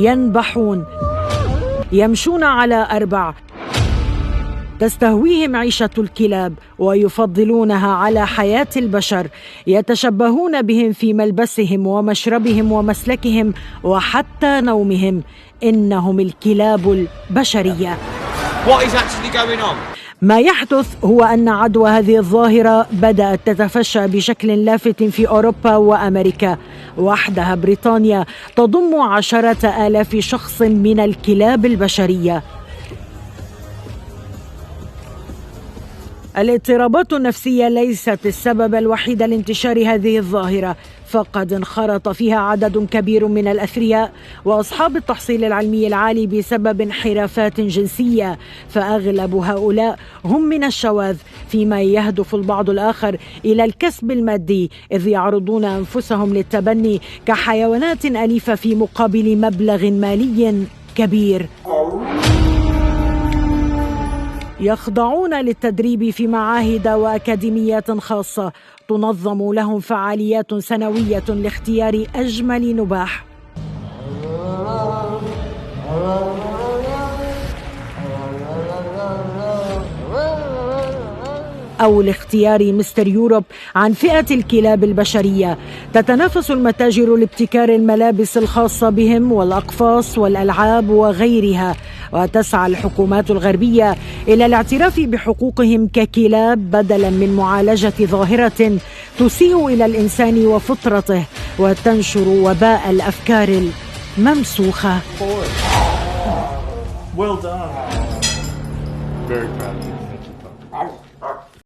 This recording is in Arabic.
ينبحون، يمشون على أربع، تستهويهم عيشة الكلاب ويفضلونها على حياة البشر، يتشبهون بهم في ملبسهم ومشربهم ومسلكهم وحتى نومهم. إنهم الكلاب البشرية. ما يحدث هو أن عدوى هذه الظاهرة بدأت تتفشى بشكل لافت في أوروبا وأمريكا. وحدها بريطانيا تضم 10,000 شخص من الكلاب البشرية. الاضطرابات النفسية ليست السبب الوحيد لانتشار هذه الظاهرة، فقد انخرط فيها عدد كبير من الأثرياء وأصحاب التحصيل العلمي العالي بسبب انحرافات جنسية، فأغلب هؤلاء هم من الشواذ، فيما يهدف البعض الآخر إلى الكسب المادي، إذ يعرضون أنفسهم للتبني كحيوانات أليفة في مقابل مبلغ مالي كبير. يخضعون للتدريب في معاهد وأكاديميات خاصة تنظم لهم فعاليات سنوية لاختيار أجمل نباح. أو لاختيار مستر يوروب عن فئة الكلاب البشرية. تتنافس المتاجر لابتكار الملابس الخاصة بهم والأقفاص والألعاب وغيرها، وتسعى الحكومات الغربية إلى الاعتراف بحقوقهم ككلاب بدلا من معالجة ظاهرة تسيء إلى الإنسان وفطرته وتنشر وباء الأفكار الممسوخة. Well done. Very proud.